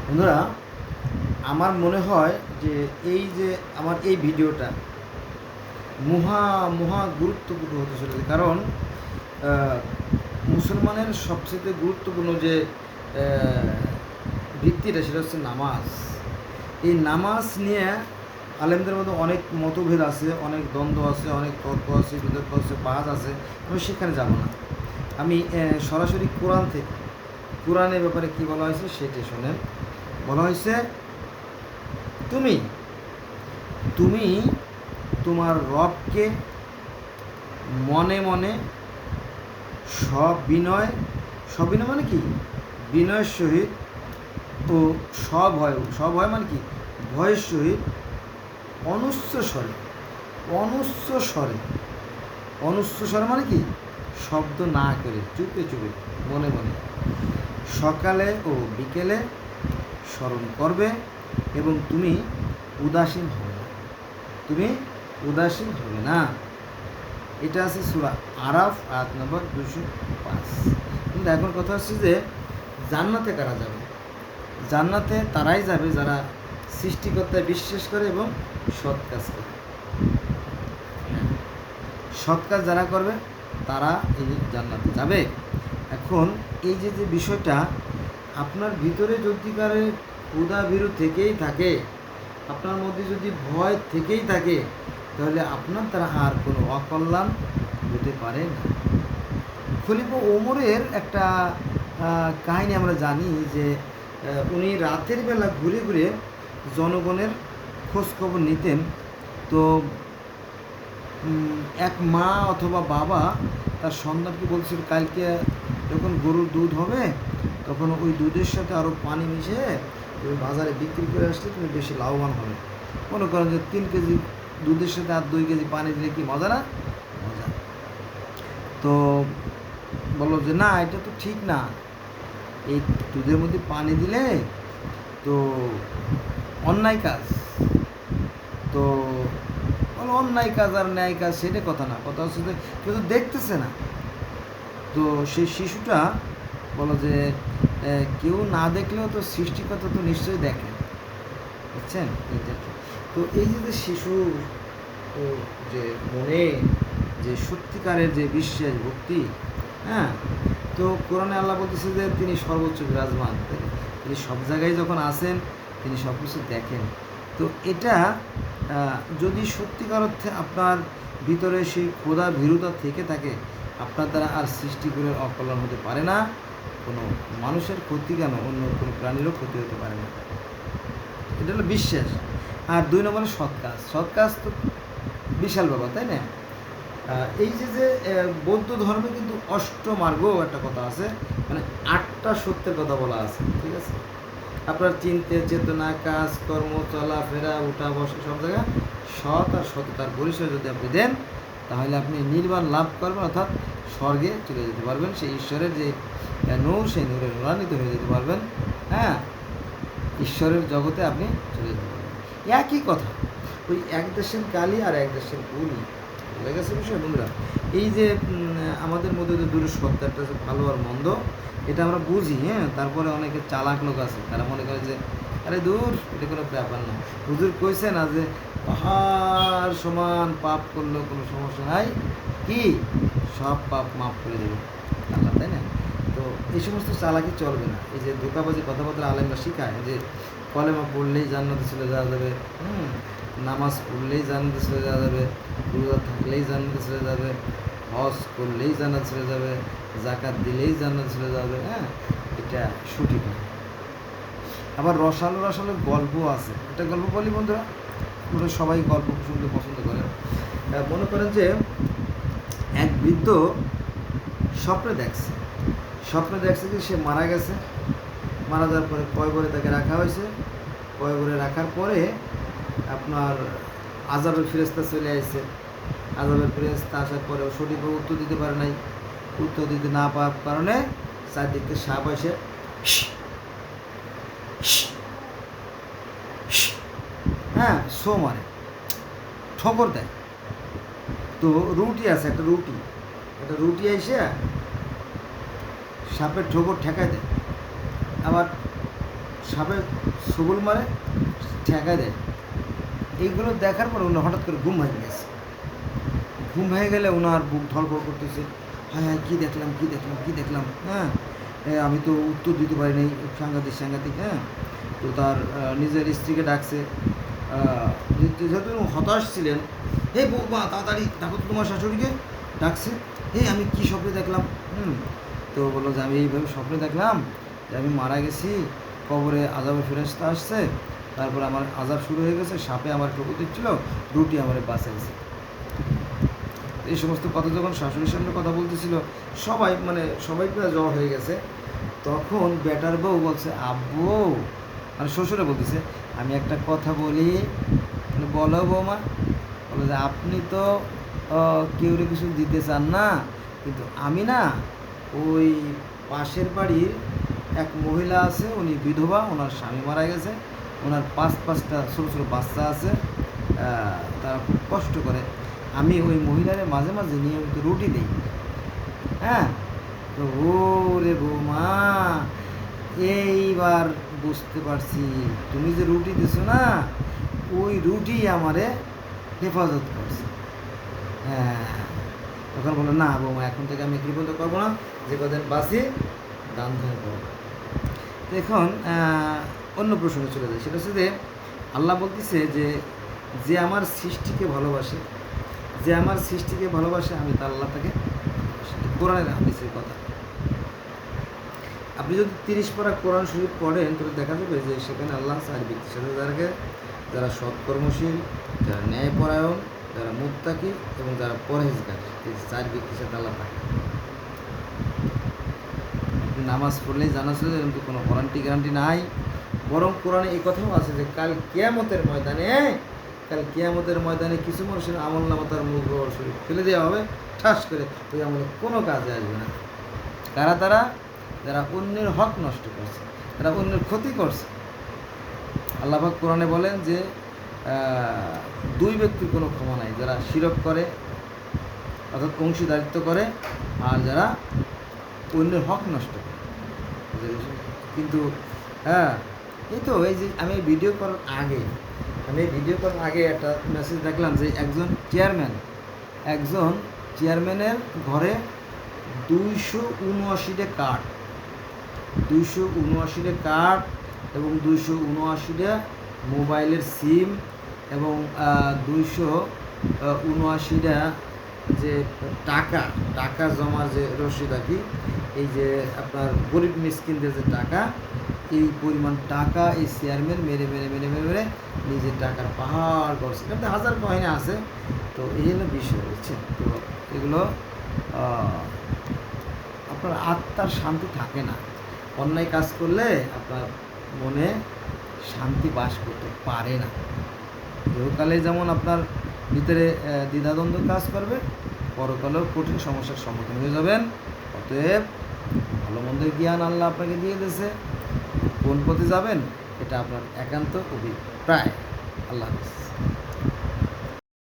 বন্ধুরা, আমার মনে হয় যে আমার এই ভিডিওটা মহা মহা গুরুত্বপূর্ণ হতে চলেছে। কারণ মুসলমানের সবচেয়ে গুরুত্বপূর্ণ যে ভিত্তিটা সেটা হচ্ছে নামাজ। এই নামাজ নিয়ে আলেমদের মধ্যে অনেক মতভেদ আছে, অনেক দ্বন্দ্ব আছে, অনেক তর্ক আছে, বিতর্ক আছে, বাদ আছে। আমি সেখানে যাব না। আমি সরাসরি কোরআন থেকে, কোরআনের ব্যাপারে কি বলা হয়েছে সেটি শোনেন। বলা হয়েছে, তুমি তুমি তোমার রবকে মনে মনে সবিনয়, সবিনয় মানে কি, বিনয়ের সহিত ও সভয় মানে কি, ভয়ের সহিত অনুচ্চস্বরে, অনুচ্চস্বরে, অনুচ্চস্বরে মানে কি, শব্দ না করে চুপে চুপে মনে মনে সকালে ও বিকেলে স্মরণ করবে এবং তুমি উদাসীন হবে না। তুমি উদাসীন হবে না। এটা আছে সূরা আরাফ আয়াত নম্বর 205। কিন্তু এখন কথা হচ্ছে যে জান্নাতে কারা যাবে? জান্নাতে তারাই যাবে যারা সৃষ্টিকর্তায় বিশ্বাস করে এবং সৎ কাজ করে। সৎ কাজ যারা করবে তারা এই জান্নাতে যাবে। এখন এই যে বিষয়টা আপনার ভিতরে যদি কারে ক্ষুধা ভীরু থেকেই থাকে, আপনার মধ্যে যদি ভয় থেকেই থাকে, তাহলে আপনার দ্বারা আর কোনো অকল্যাণ হতে পারে না। খলিফা ওমরের একটা কাহিনী আমরা জানি যে উনি রাতের বেলা ঘুরে ঘুরে জনগণের খোঁজখবর নিতেন। তো এক মা অথবা বাবা তার সন্তানকে বলছিল, কালকে যখন গরুর দুধ হবে তখন ওই দুধের সাথে আরও পানি মিশিয়ে তুমি বাজারে বিক্রি করে আসলে তুমি বেশি লাভবান হবে। মনে করেন যে 3 কেজি দুধের সাথে আর 2 কেজি পানি দিলে কি মজা না? মজা। তো বললো যে না, এটা তো ঠিক না, এই দুধের মধ্যে পানি দিলে তো অন্যায় কাজ। তো বলো অন্যায় কাজ আর ন্যায় কাজ সেটা কথা না, কথা হচ্ছে যে কেউ তো দেখতেছে না। তো সেই শিশুটা বলো যে কেউ না দেখলেও তো সৃষ্টিকর্তা তো নিশ্চয়ই দেখেন, বুঝছেন? এইটা তো এই যে শিশু যে মনে যে সত্যিকারের যে বিশ্বাস ভক্তি, হ্যাঁ, তো কোরআনে আল্লাহ বলতেছে যে তিনি সর্বোচ্চ বিরাজমান, তিনি সব জায়গায় যখন আসেন তিনি সব কিছু দেখেন। তো এটা যদি সত্যিকার অর্থে আপনার ভিতরে সেই ক্ষুধা ভীরুতা থেকে থাকে, আপনার দ্বারা আর সৃষ্টি করে অকল্যাণ হতে পারে না। কোনো মানুষের ক্ষতি কেন, অন্য কোনো প্রাণীরও ক্ষতি হতে পারে না। এটা হলো বিশ্বাস। আর 2 নম্বরে সৎ কাজ। সৎ কাজ তো বিশাল ব্যাপার, তাই না? এই যে বৌদ্ধ ধর্মে কিন্তু অষ্টমার্গ একটা কথা আছে, মানে 8টা সত্যের কথা বলা আছে, ঠিক আছে? আপনার চিন্তা চেতনা, কাজ কর্ম, চলাফেরা, উঠা বসা সব জায়গায় সৎ আর সততার পরিচয় যদি আপনি দেন, তাহলে আপনি নির্বাণ লাভ করবেন, অর্থাৎ স্বর্গে চলে যেতে পারবেন। সেই ঈশ্বরের যে নূর, সেই নূরে নূরান্বিত হয়ে যেতে পারবেন। হ্যাঁ, ঈশ্বরের জগতে আপনি চলে যেতে পারবেন। একই কথা, ওই এক দেশের কালি আর এক দেশের গুলি, বুঝে গেছে বিষয় বন্ধুরা? এই যে আমাদের মধ্যে যে দূরের সত্তাটা আছে, ভালো আর মন্দ, এটা আমরা বুঝি। হ্যাঁ, তারপরে অনেকে চালাক লোক আছে, তারা মনে করে যে আরে দূর, এটা কোনো ব্যাপার না। হুজুর কইছে না যে পাহাড় সমান পাপ করলেও কোনো সমস্যা নাই, কি সব পাপ মাফ করে দেবে আল্লাহ, তাই না? তো এই সমস্ত চালাকি চলবে না। এই যে ধোকাবাজি কথাবার্তা আলেমরা শিখায় যে কলেমা পড়লেই জান্নাতে চলে যাওয়া যাবে, নামাজ পড়লেই জান্নাতে চলে যাওয়া যাবে, রোজা থাকলেই জান্নাতে চলে যাবে, হজ করলেই জান্নাত চলে যাবে, জাকাত দিলেই জান্নাত চলে যাবে। হ্যাঁ, এটা সঠিক না। আবার রসালো রসালো গল্প আছে, একটা গল্প বলি বন্ধুরা, আমরা সবাই গল্প শুনতে পছন্দ করেন। মনে করেন যে এক বৃদ্ধ স্বপ্নে দেখছে যে সে মারা গেছে। মারা যাওয়ার পরে কয়বরে তাকে রাখা হয়েছে। কয়বরে রাখার পরে আপনার আযাবের ফেরেশতা চলে আসছে। আযাবের ফেরেশতা আসার পরেও সঠিকভাবে উত্তর দিতে পারে নাই। উত্তর দিতে না পারার কারণে চারদিক থেকে সাপ এসে হ্যাঁ শো মারে, ঠোকর দেয়। তো রুটি আছে, একটা রুটি এসে সাপের ঠোকর ঠেকায় দেয়। আবার সাপে সবল মারে, ঠেকায় দেয়। এইগুলো দেখার পর উনি হঠাৎ করে ঘুম ভেঙে গেছে। ঘুম ভেঙে গেলে ওনার বুক ধড়ফড় করতেছে, হ্যাঁ হ্যাঁ কী দেখলাম কী দেখলাম কী দেখলাম, হ্যাঁ আমি তো উত্তর দিতে পারি নাই, সাংঘাতিক সাংঘাতিক। হ্যাঁ, তো তার নিজের স্ত্রীকে ডাকছে, যেহেতু হতাশ ছিলেন, হে বৌমা তাড়াতাড়ি দেখো তো তোমার শাশুড়িকে, ডাকছে। আমি কী স্বপ্নে দেখলাম? তো বললো যে আমি এইভাবে স্বপ্নে দেখলাম যে আমি মারা গেছি, কবরে আযাবের ফেরেশতা আসছে, তারপর আমার আযাব শুরু হয়ে গেছে, সাপে আমার ঠোকর দিচ্ছিল, রুটি আমার বাঁচাইছে। এই সমস্ত কথা যখন শাশুড়ির সামনে কথা বলতেছিল, সবাই প্রায় জ্বর হয়ে গেছে। তখন বেটার বউ বলছে, আব্বু, মানে শ্বশুরে বলতেছে, আমি একটা কথা বলি। বলো বৌমা। বলে যে আপনি তো কেউরে কিছু দিতে চান না, কিন্তু আমি না, ওই পাশের বাড়ির এক মহিলা আছে, উনি বিধবা, ওনার স্বামী মারা গেছে, ওনার পাঁচটা ছোটো ছোটো বাচ্চা আছে, তারা খুব কষ্ট করে, আমি ওই মহিলারে মাঝে মাঝে নিয়মিত রুটি দিই। হ্যাঁ, তো ও রে বৌমা, এইবার বুঝতে পারছি তুমি যে রুটি দিছো না, ওই রুটি আমারে হেফাজত করছে। হ্যাঁ, তখন বললো, না বৌমা, এখন থেকে আমি কৃপণ করবো না, যে কদিন বাঁচি দান ধ্যান করবো। তো এখন অন্য প্রসঙ্গে চলে যায়, সেটা হচ্ছে যে আল্লাহ বলতেছে যে আমার সৃষ্টিকে ভালোবাসে, যে আমার সৃষ্টিকে ভালোবাসে, আমি তা আল্লাহ তাকে কোরআনের হাদিসের কথা। আপনি যদি 30 পারা কোরআন শরীফ পড়েন, তাহলে দেখা যাবে যে সেখানে আল্লাহ 4 ব্যক্তির সাথে যারা সৎকর্মশীল, যারা ন্যায়পরায়ণ, যারা মুত্তাকি এবং যারা পরহেজগার, এই 4 ব্যক্তির সাথে আল্লাহ থাকে। আপনি নামাজ পড়লেই জানা ছিল কিন্তু কোনো ওয়ারান্টি গ্যারান্টি নাই। বরং কোরআনে এই কথাও আছে যে কাল কিয়ামতের ময়দানে কিছু মানুষের আমল নামা তার মুখ শরীর ফেলে দেওয়া হবে, ঠাস করে, ওই আমলে কোনো কাজে আসবে না। তারা যারা অন্যের হক নষ্ট করছে, যারা অন্যের ক্ষতি করছে। আল্লাহ পাক কোরআনে বলেন যে 2 ব্যক্তির কোনো ক্ষমা নাই, যারা শিরক করে অর্থাৎ অংশীদারিত্ব করে, আর যারা অন্যের হক নষ্ট করে। কিন্তু এই যে আমি ভিডিও করার আগে একটা মেসেজ দেখলাম যে একজন চেয়ারম্যানের ঘরে 279টা কার্ড, 279টা কার্ড এবং 279টা মোবাইলের সিম এবং 279টা যে টাকা জমার যে রসিদ আর কি, এই যে আপনার গরিব মিসকিনদের যে টাকা, এই পরিমাণ টাকা এই চেয়ারম্যান মেরে নিজের টাকার পাহাড় করছে। এখানে হাজার কয়েনে আছে। তো এই হলো বিষয়, বুঝছেন? তো এগুলো আপনার আত্মার শান্তি থাকে না। অন্যায় কাজ করলে আপনার মনে শান্তি বাস করতে পারে না। ইহকালে যেমন আপনার ভিতরে দ্বিধাদ্বন্দ্ব কাজ করবে, পরকালেও কঠিন সমস্যার সম্মুখীন হয়ে যাবেন। অতএব ভালো মন্দের জ্ঞান আল্লাহ আপনাকে দিয়ে দিয়েছে, কোন পথে যাবেন এটা আপনার একান্ত অভিপ্রায়। আল্লাহ হাফেজ।